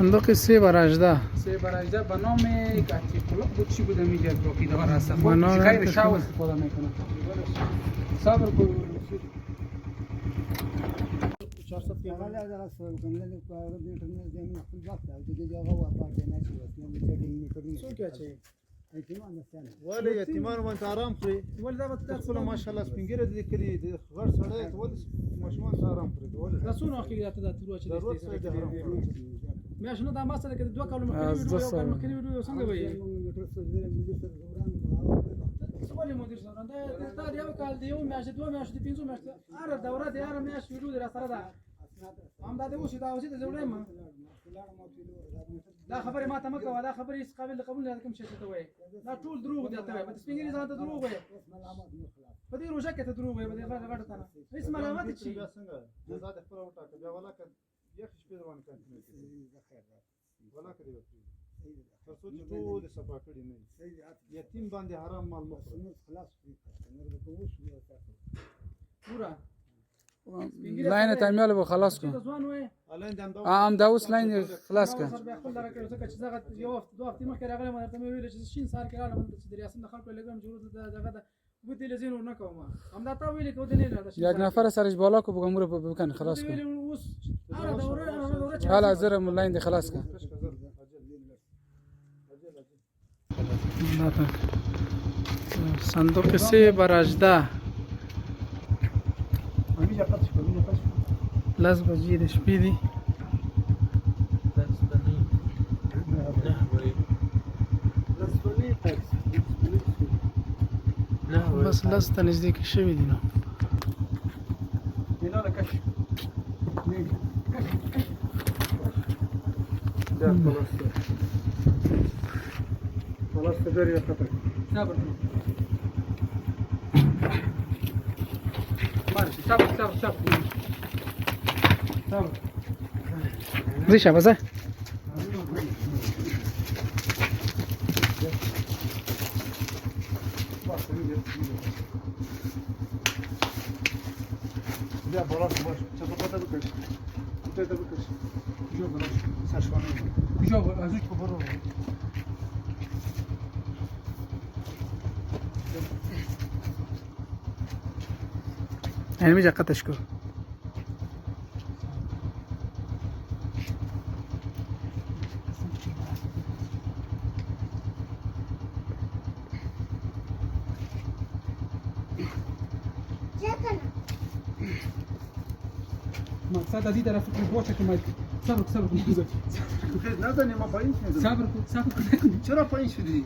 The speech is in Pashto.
صندوق 3 بر 18 3 بر 18 به نام کاتیکولوک بود چی بود میگه بلوکی داره است به نام غیر شاو استفاده میکنه صبر کو 400 حالا از سوال کنه کار رو اینترنت زمین خپل وخت او دې جواب ورکړ نه شي وسنه دې دې کړی څو کې چي ایتمان نستانه ولی یتیمان وانت آرام خوري ول دا به خپل ماشاءالله سپینګره دې کلی غړ سړی ته ولې ماشومان ته آرام خوري ولې دا څو وخت کې دا تروه چې ضرورت څه دی آرام خوري مې شنو دا ما سره کې 2 کال مخکې ویډیو یو کال مخکې ویډیو څنګه وایي موږ تر څو ځله ملي سره وران سوالي مدير سره دا یو کال دی یو میاشت دوه میاشتې پنځه میاشتې اره دوره دی اره میاشت ویډیو در سره ده هم دا د اوسې دا اوسې ته جوړې ما دا خبره ما ته مکه دا خبره هیڅ قابل قبول نه کوم شي ته وای دا ټول دروغ دي ته وای په سپینګری ځان ته دروغ وای په دې روزه کې ته دروغ وای په دې غړ ته نه هیڅ ملامت شي بیا څنګه جزا د خپل وټاکه بیا ولا ک یک شپې روان کنټینیو کړي ولا کړی تر څو چې ټول صفا کړی نه یتیم باندې حرام مال مخرج خلاص نور به کوم شو پورا لاین تعمیل به خلاص کو ځوان وای الان د ام دا اوس لاین خلاص کا سر به خپل درکړ ځکه چې زغه یو هفته دوه هفته مخکې راغلی ما ته ویل چې شین سار کې راغلم چې د ریاست د خلکو لګم جوړ دغه د ودی لزین ور نه کوم هم دا تا ویل کو د نه راځي یک نفر سرش بالا کو بگم رو بکن خلاص کو اوس اره دوره حالا زره لاین دی خلاص کا صندوق 3 بر 18 لس بجې د شپې دي بس لس ته نږدې کې شوي دي نو خلاص تدري يا خطر صبر ماشي صبر زي شابه بیا بالا باش چه پتا بکش چه تا بکش جو بالا سرشوانه جو ازوج کو برو يعني ميجا قطشكو مقصد دي طرف في بوشه كما صبر نازني ما پایین شدی صبر چرا پایین شدی